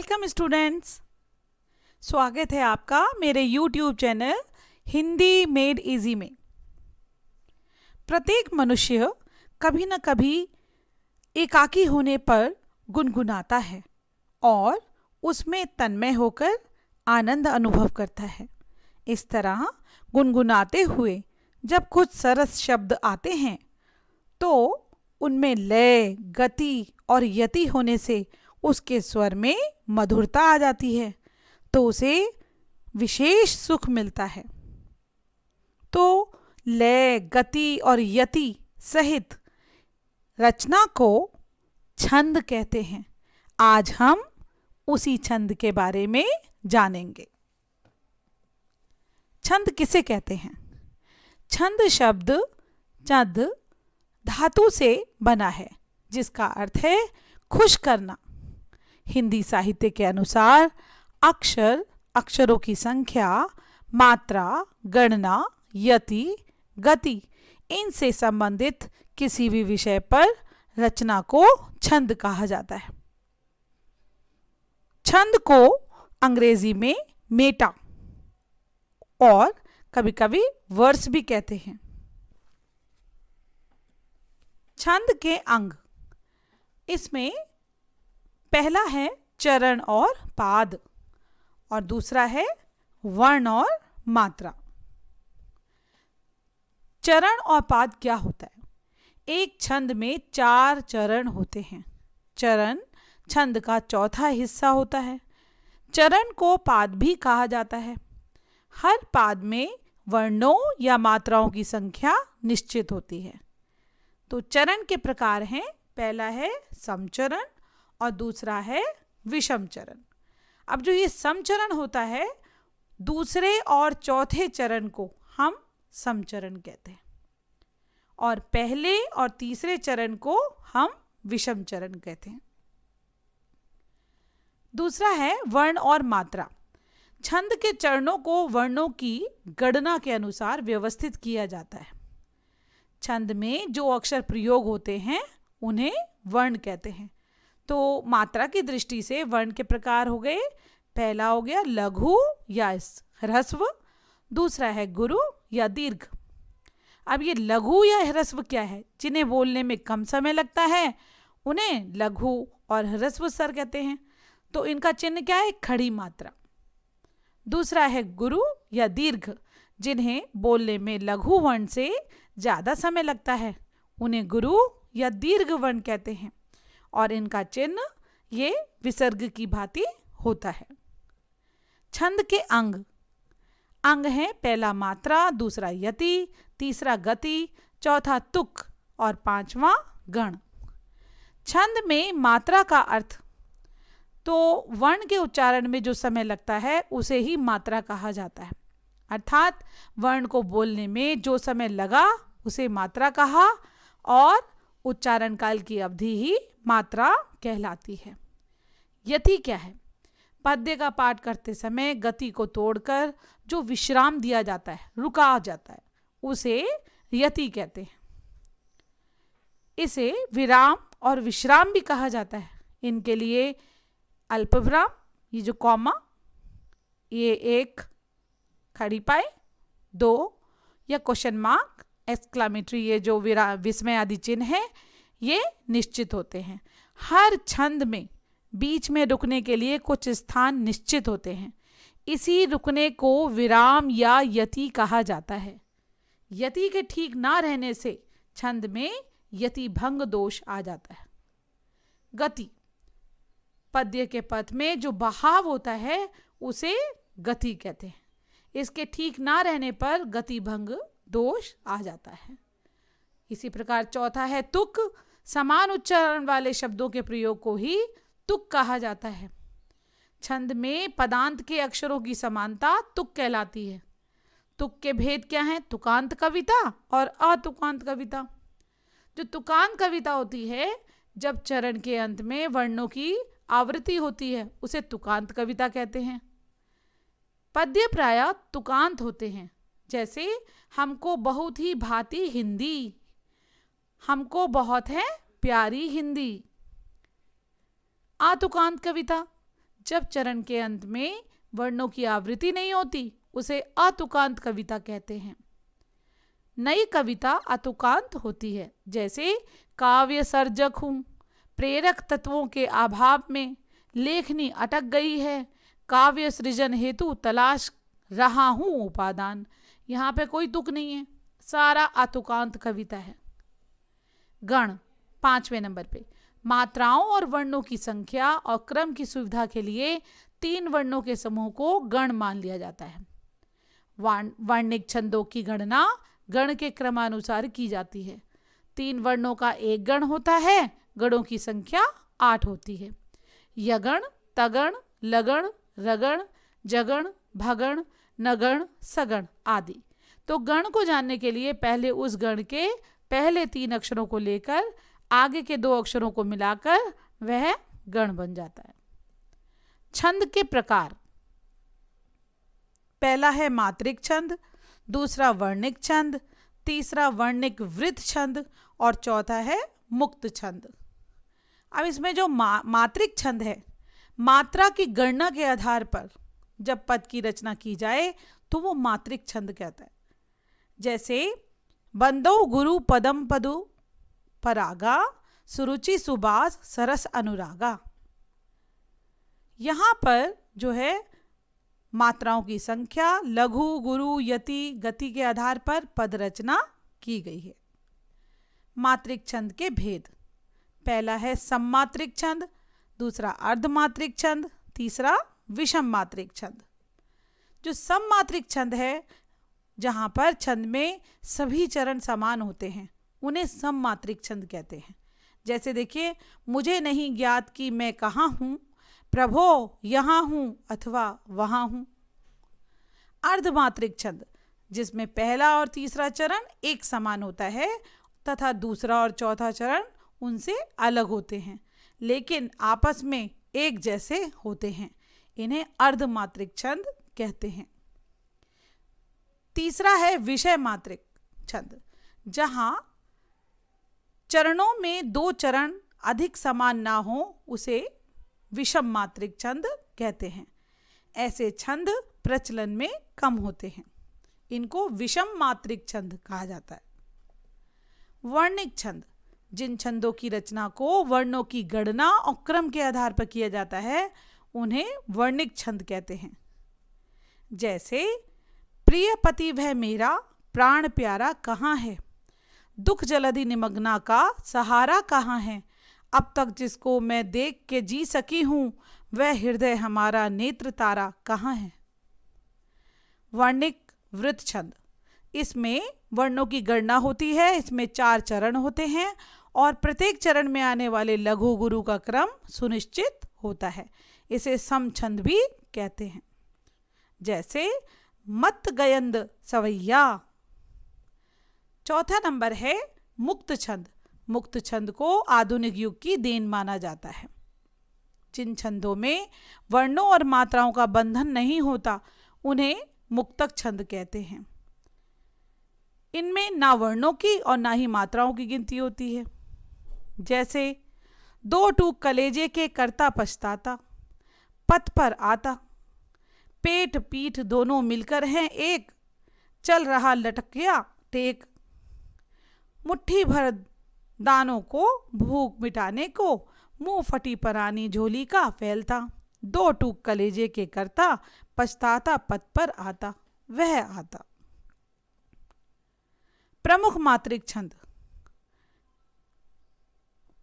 Welcome students. स्वागत है आपका मेरे YouTube channel Hindi made easy में। प्रत्येक मनुष्य कभी न कभी एकाकी होने पर गुनगुनाता है और उसमें तन्मय होकर आनंद अनुभव करता है। इस तरह गुनगुनाते हुए जब कुछ सरस शब्द आते हैं तो उनमें लय, गति और यति होने से उसके स्वर में मधुरता आ जाती है, तो उसे विशेष सुख मिलता है। तो लय, गति और यति सहित रचना को छंद कहते हैं। आज हम उसी छंद के बारे में जानेंगे। छंद किसे कहते हैं? छंद शब्द चंद धातु से बना है, जिसका अर्थ है खुश करना। हिंदी साहित्य के अनुसार अक्षर, अक्षरों की संख्या, मात्रा, गणना, यति, गति इनसे संबंधित किसी भी विषय पर रचना को छंद कहा जाता है। छंद को अंग्रेजी में मेटा और कभी कभी वर्स भी कहते हैं। छंद के अंग, इसमें पहला है चरण और पाद और दूसरा है वर्ण और मात्रा। चरण और पाद क्या होता है? एक छंद में 4 चरण होते हैं। चरण छंद का चौथा हिस्सा होता है। चरण को पाद भी कहा जाता है। हर पाद में वर्णों या मात्राओं की संख्या निश्चित होती है। तो चरण के प्रकार हैं, पहला है समचरण और दूसरा है विषम चरण। अब जो ये समचरण होता है, दूसरे और चौथे चरण को हम समचरण कहते हैं और पहले और तीसरे चरण को हम विषम चरण कहते हैं। दूसरा है वर्ण और मात्रा। छंद के चरणों को वर्णों की गणना के अनुसार व्यवस्थित किया जाता है। छंद में जो अक्षर प्रयोग होते हैं उन्हें वर्ण कहते हैं। तो मात्रा की दृष्टि से वर्ण के प्रकार हो गए। पहला हो गया लघु या ह्रस्व, दूसरा है गुरु या दीर्घ। अब ये लघु या ह्रस्व क्या है? जिन्हें बोलने में कम समय लगता है उन्हें लघु और ह्रस्व स्वर कहते हैं। तो इनका चिन्ह क्या है? खड़ी मात्रा। दूसरा है गुरु या दीर्घ, जिन्हें बोलने में लघु वर्ण से ज़्यादा समय लगता है, उन्हें गुरु या दीर्घ वर्ण कहते हैं और इनका चिन्ह ये विसर्ग की भांति होता है। छंद के अंग, अंग हैं पहला मात्रा, दूसरा यति, तीसरा गति, चौथा तुक और पांचवा गण। छंद में मात्रा का अर्थ, तो वर्ण के उच्चारण में जो समय लगता है उसे ही मात्रा कहा जाता है। अर्थात वर्ण को बोलने में जो समय लगा उसे मात्रा कहा और उच्चारण काल की अवधि ही मात्रा कहलाती है। यति क्या है? पद्य का पाठ करते समय गति को तोड़कर जो विश्राम दिया जाता है, रुका जाता है, उसे यति कहते हैं। इसे विराम और विश्राम भी कहा जाता है। इनके लिए अल्पविराम, ये जो कॉमा, ये एक खड़ी पाई, 2 या क्वेश्चन मार्क, एक्सक्लामेटरी, ये जो विस्मय आदि चिन्ह है, ये निश्चित होते हैं। हर छंद में बीच में रुकने के लिए कुछ स्थान निश्चित होते हैं। इसी रुकने को विराम या यति कहा जाता है। यति के ठीक ना रहने से छंद में यति भंग दोष आ जाता है। गति, पद्य के पद में जो बहाव होता है उसे गति कहते हैं। इसके ठीक ना रहने पर गति भंग दोष आ जाता है। इसी प्रकार चौथा है तुक। समान उच्चारण वाले शब्दों के प्रयोग को ही तुक कहा जाता है। छंद में पदांत के अक्षरों की समानता तुक कहलाती है। तुक के भेद क्या हैं? तुकांत कविता और अतुकांत कविता। जो तुकांत कविता होती है, जब चरण के अंत में वर्णों की आवृत्ति होती है, उसे तुकांत कविता कहते हैं। पद्य प्रायः तुकांत होते हैं, जैसे हमको बहुत ही भाती हिंदी, हमको बहुत है प्यारी हिंदी। आतुकांत कविता, जब चरण के अंत में वर्णों की आवृत्ति नहीं होती उसे अतुकांत कविता कहते हैं। नई कविता अतुकांत होती है, जैसे काव्य सर्जक हूँ, प्रेरक तत्वों के अभाव में लेखनी अटक गई है, काव्य सृजन हेतु तलाश रहा हूँ उपादान। यहाँ पे कोई तुक नहीं है, सारा अतुकांत कविता है। गण 5वें नंबर पे, मात्राओं और वर्णों की संख्या और क्रम की सुविधा के लिए 3 वर्णों के समूह को गण मान लिया जाता है। वर्णिक छंदों की गणना गण के क्रमानुसार की जाती है। 3 वर्णों का एक गण होता है, गणों की संख्या 8 होती है। यगण, तगण, लगण, रगण, जगण, भगण, नगण, सगण आदि। तो गण को जानने के लिए पहले उस गण के पहले 3 अक्षरों को लेकर आगे के 2 अक्षरों को मिलाकर वह गण बन जाता है। छंद के प्रकार, पहला है मात्रिक छंद, दूसरा वर्णिक छंद, तीसरा वर्णिक वृत्त छंद और चौथा है मुक्त छंद। अब इसमें जो मात्रिक छंद है, मात्रा की गणना के आधार पर जब पद की रचना की जाए तो वो मात्रिक छंद कहता है। जैसे बंदो गुरु पदम पदु परागा, सुरुचि सुबास सरस अनुरागा। यहाँ पर जो है मात्राओं की संख्या लघु, गुरु, यति, गति के आधार पर पद रचना की गई है। मात्रिक छंद के भेद, पहला है सममात्रिक छंद, दूसरा अर्धमात्रिक छंद, तीसरा विषम मात्रिक छंद। जो सममात्रिक छंद है, जहाँ पर छंद में सभी चरण समान होते हैं, उन्हें सममात्रिक छंद कहते हैं। जैसे देखिए, मुझे नहीं ज्ञात कि मैं कहाँ हूँ, प्रभो यहाँ हूँ अथवा वहाँ हूँ। अर्धमात्रिक छंद, जिसमें पहला और तीसरा चरण एक समान होता है तथा दूसरा और चौथा चरण उनसे अलग होते हैं लेकिन आपस में एक जैसे होते हैं, इन्हें अर्धमात्रिक छंद कहते हैं। तीसरा है विषय मात्रिक छंद, जहां चरणों में 2 चरण अधिक समान ना हो उसे विषम मात्रिक छंद कहते हैं। ऐसे छंद प्रचलन में कम होते हैं, इनको विषम मात्रिक छंद कहा जाता है। वर्णिक छंद, जिन छंदों की रचना को वर्णों की गणना और क्रम के आधार पर किया जाता है उन्हें वर्णिक छंद कहते हैं। जैसे प्रिय पति वह मेरा, प्राण प्यारा कहाँ है, दुख जलधि निमग्ना का सहारा कहाँ है, अब तक जिसको मैं देख के जी सकी हूँ वह हृदय हमारा नेत्र तारा कहाँ है। वर्णिक वृत्त छंद, इसमें वर्णों की गणना होती है, इसमें 4 चरण होते हैं और प्रत्येक चरण में आने वाले लघु गुरु का क्रम सुनिश्चित होता है, इसे सम छंद भी कहते हैं। जैसे मत गयंद सवैया। चौथा नंबर है मुक्त छंद। मुक्त छंद को आधुनिक युग की देन माना जाता है। जिन छंदों में वर्णों और मात्राओं का बंधन नहीं होता उन्हें मुक्तक छंद कहते हैं। इनमें ना वर्णों की और ना ही मात्राओं की गिनती होती है। जैसे 2 टूक कलेजे के करता पछताता, पथ पर आता, पेट पीठ दोनों मिलकर हैं एक, चल रहा लटकिया टेक, मुट्ठी भर दानों को भूख मिटाने को, मुंह फटी परानी झोली का फैलता, 2 टूक कलेजे के करता पछताता, पथ पर आता वह आता। प्रमुख मात्रिक छंद,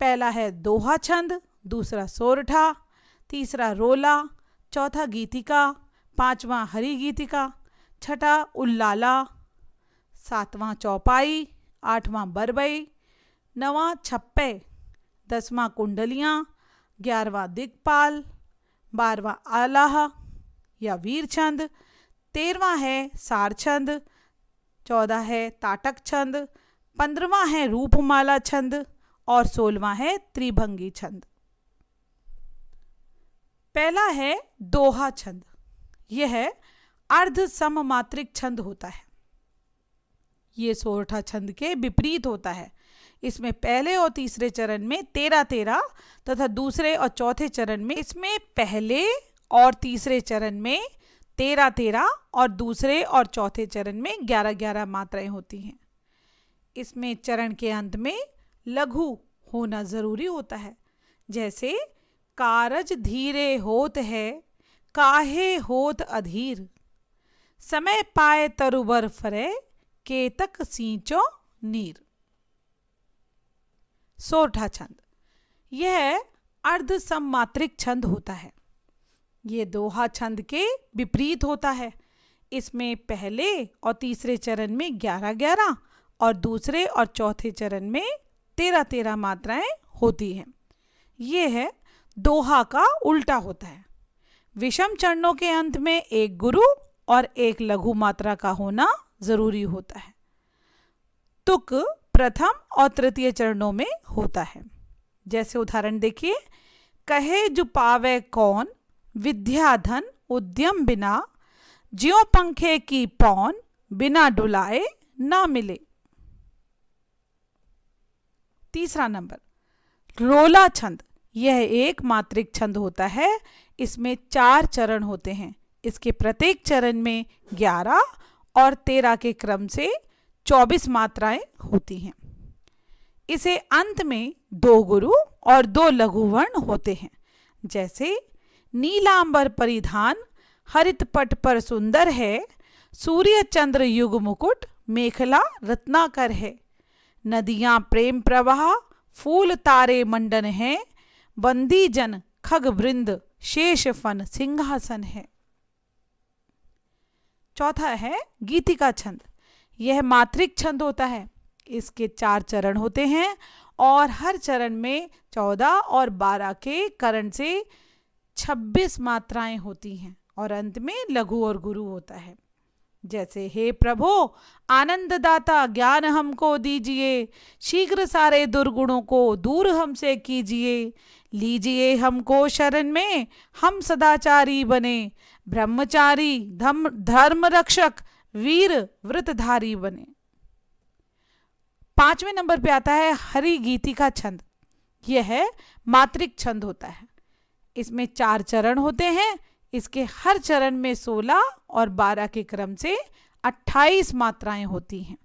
पहला है दोहा छंद, दूसरा सोरठा, तीसरा रोला, चौथा गीतिका, 5वां हरि गीतिका, छठा उल्लाला, 7वां चौपाई, 8वां बरबई, 9वां छप्पे, 10वां कुंडलियाँ, 11वां दिक्पाल, 12वां आलाह या वीर छंद, 13वां है सार छंद, 14 है ताटक छंद, 15वां है रूपमाला छंद और 16वां है त्रिभंगी छंद। पहला है दोहा छंद, यह अर्ध सममात्रिक छंद होता है। ये सोरठा छंद के विपरीत होता है। इसमें पहले और तीसरे चरण में 13-13 तथा दूसरे और चौथे चरण में इसमें पहले और तीसरे चरण में 13-13 और दूसरे और चौथे चरण में 11-11 मात्राएं होती हैं। इसमें चरण के अंत में लघु होना जरूरी होता है, जैसे कारज धीरे होत है, काहे होत अधीर, समय पाए तरुबर फरे, केतक सींचो नीर। सोरठा छंद, यह अर्ध सममात्रिक छंद होता है। ये दोहा छंद के विपरीत होता है। इसमें पहले और तीसरे चरण में 11-11 और दूसरे और चौथे चरण में 13-13 मात्राएं होती हैं। ये है दोहा का उल्टा होता है। विषम चरणों के अंत में एक गुरु और एक लघु मात्रा का होना जरूरी होता है। तुक प्रथम और तृतीय चरणों में होता है। जैसे उदाहरण देखिए, कहे जो पावे कौन, विद्या धन उद्यम बिना, ज्यों पंखे की पौन, बिना डुलाए ना मिले। तीसरा नंबर, रोला छंद। यह एक मात्रिक छंद होता है। इसमें 4 चरण होते हैं। इसके प्रत्येक चरण में 11 और 13 के क्रम से 24 मात्राएं होती हैं। इसे अंत में 2 गुरु और 2 लघु वर्ण होते हैं। जैसे नीलांबर परिधान, हरित पट पर सुंदर है, सूर्य चंद्र युग मुकुट, मेखला रत्नाकर है, नदियां प्रेम प्रवाह, फूल तारे मंडन है, बंदी जन खग वृंद, शेष फन सिंहासन है। चौथा है गीतिका छंद। यह मात्रिक छंद होता है। इसके 4 चरण होते हैं और हर चरण में 14 और 12 के करण से 26 मात्राएं होती हैं और अंत में लघु और गुरु होता है। जैसे हे प्रभु आनंद दाता ज्ञान हमको दीजिए, शीघ्र सारे दुर्गुणों को दूर हमसे कीजिए, लीजिए हमको शरण में, हम सदाचारी बने, ब्रह्मचारी धर्म रक्षक, वीर व्रतधारी बने। 5वें नंबर पे आता है हरि गीतिका छंद। यह मात्रिक छंद होता है। इसमें 4 चरण होते हैं। इसके हर चरण में 16 और 12 के क्रम से 28 मात्राएं होती हैं।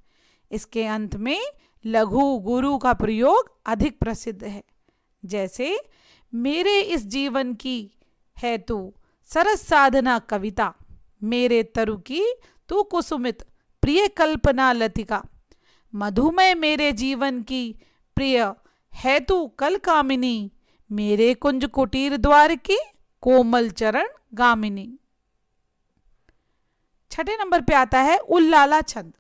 इसके अंत में लघु गुरु का प्रयोग अधिक प्रसिद्ध है। जैसे मेरे इस जीवन की है तू सरस साधना कविता, मेरे तरु की तू कुसुमित प्रिय कल्पना लतिका, मधुमय मेरे जीवन की प्रिय है तू कल कामिनी, मेरे कुंज कुटीर द्वार की कोमल चरण गामिनी। 6ठे नंबर पे आता है उल्लाला छंद।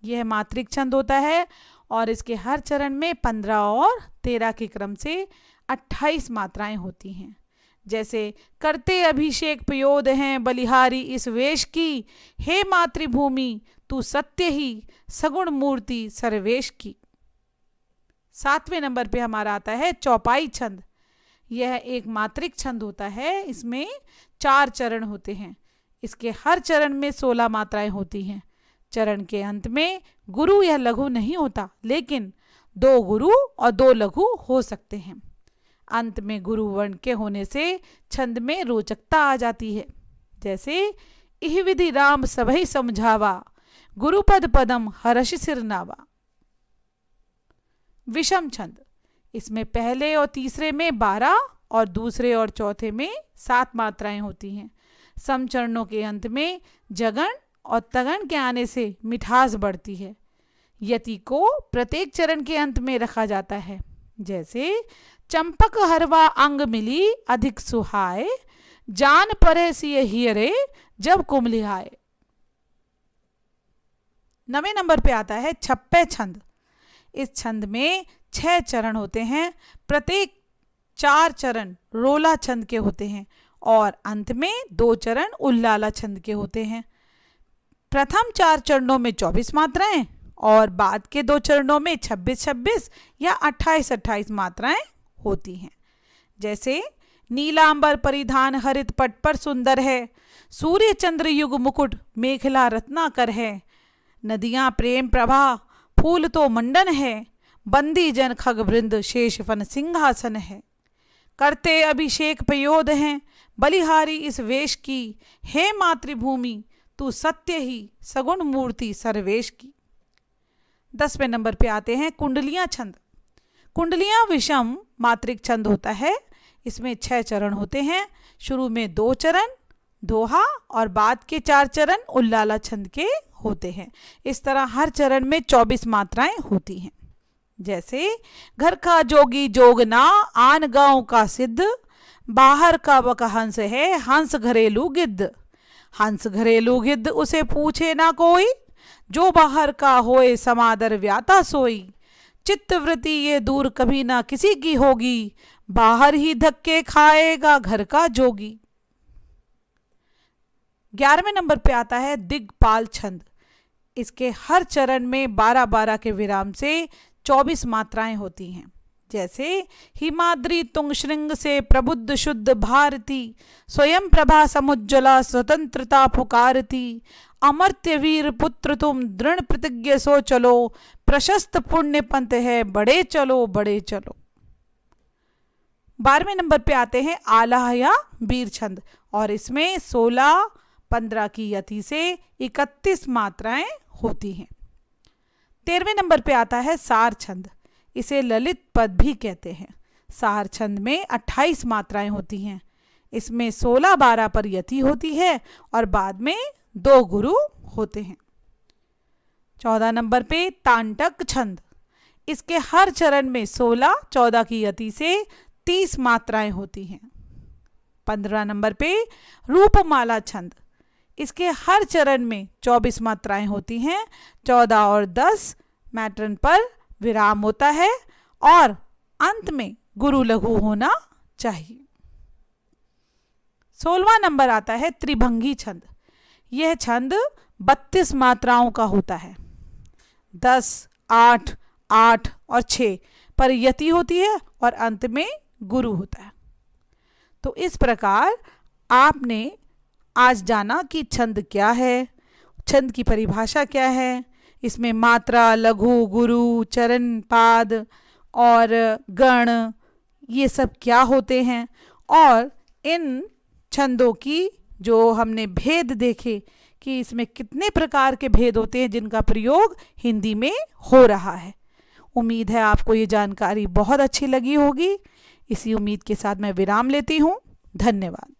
यह मात्रिक छंद होता है और इसके हर चरण में 15 और 13 के क्रम से 28 मात्राएं होती हैं। जैसे करते अभिषेक पयोद हैं बलिहारी इस वेश की, हे मातृभूमि तू सत्य ही सगुण मूर्ति सर्वेश की। 7वें नंबर पे हमारा आता है चौपाई छंद। यह एक मात्रिक छंद होता है। इसमें 4 चरण होते हैं। इसके हर चरण में 16 मात्राएं होती हैं। चरण के अंत में गुरु या लघु नहीं होता, लेकिन 2 गुरु और 2 लघु हो सकते हैं। अंत में गुरु वर्ण के होने से छंद में रोचकता आ जाती है। जैसे इह विधि राम सबहि समझावा, गुरुपद पदम हर्ष सिरनावा। विषम छंद। इसमें पहले और तीसरे में 12 और दूसरे और चौथे में 7 मात्राएं होती हैं। सम चरणों के अंत में जगन और तगन के आने से मिठास बढ़ती है। यति को प्रत्येक चरण के अंत में रखा जाता है। जैसे चंपक हरवा अंग मिली अधिक सुहाए, जान परे सिय हियरे जब कुमलिहाए। 9वें नंबर पे आता है छप्पे छंद। इस छंद में 6 चरण होते हैं। प्रत्येक 4 चरण रोला छंद के होते हैं और अंत में 2 चरण उल्लाला छंद के होते हैं। प्रथम 4 चरणों में 24 मात्राएं और बाद के 2 चरणों में 26-26 या 28-28 मात्राएं होती हैं। जैसे नीलांबर परिधान हरित पट पर सुंदर है, सूर्य चंद्र युग मुकुट मेखला रत्नाकर है, नदियां प्रेम प्रवाह फूल तो मंडन है, बंदी जन खग वृंद शेष फन सिंहासन है, करते अभिषेक पयोद हैं बलिहारी इस वेश की, हे मातृभूमि तू सत्य ही सगुण मूर्ति सर्वेश की। 10वें नंबर पे आते हैं कुंडलियां छंद। कुंडलियां विषम मात्रिक छंद होता है। इसमें 6 चरण होते हैं। शुरू में 2 चरण दोहा और बाद के 4 चरण उल्लाला छंद के होते हैं। इस तरह हर चरण में 24 मात्राएं होती हैं। जैसे घर का जोगी जोगना, आन गांव का सिद्ध, बाहर का बक हंस है, हंस घरेलू गिद्ध। हंस घरेलू गिद्ध उसे पूछे ना कोई, जो बाहर का होए समादर व्याता सोई। चित्तवृत्ति ये दूर कभी ना किसी की होगी, बाहर ही धक्के खाएगा घर का जोगी। 11वें नंबर पे आता है दिग्पाल छंद। इसके हर चरण में 12-12 के विराम से 24 मात्राएं होती हैं। जैसे हिमाद्री तुंग श्रृंग से प्रबुद्ध शुद्ध भारती, स्वयं प्रभा समुज्ज्वला स्वतंत्रता पुकारती। अमर्त्य वीर पुत्र तुम दृढ़ प्रतिज्ञ सो चलो, प्रशस्त पुण्य पंथ है बड़े चलो बड़े चलो। 12वें नंबर पे आते हैं आला या वीर छंद और इसमें 16-15 की यति से 31 मात्राएं होती हैं। 13वें नंबर पे आता है सार छंद। इसे ललित पद भी कहते हैं। सार छंद में 28 मात्राएं होती हैं। इसमें 16-12 पर यति होती है और बाद में 2 गुरु होते हैं। 14 नंबर पे तांटक छंद। इसके हर चरण में 16-14 की यति से 30 मात्राएं होती हैं। 15 नंबर पे रूपमाला छंद। इसके हर चरण में 24 मात्राएं होती हैं। 14 और 10 मैट्रन पर विराम होता है और अंत में गुरु लघु होना चाहिए। 16वां नंबर आता है त्रिभंगी छंद। यह छंद 32 मात्राओं का होता है। 10, 8, 8 और 6 पर यति होती है और अंत में गुरु होता है। तो इस प्रकार आपने आज जाना कि छंद क्या है, छंद की परिभाषा क्या है, इसमें मात्रा, लघु, गुरु, चरण, पाद और गण ये सब क्या होते हैं और इन छंदों की जो हमने भेद देखे कि इसमें कितने प्रकार के भेद होते हैं जिनका प्रयोग हिंदी में हो रहा है। उम्मीद है आपको ये जानकारी बहुत अच्छी लगी होगी। इसी उम्मीद के साथ मैं विराम लेती हूँ। धन्यवाद।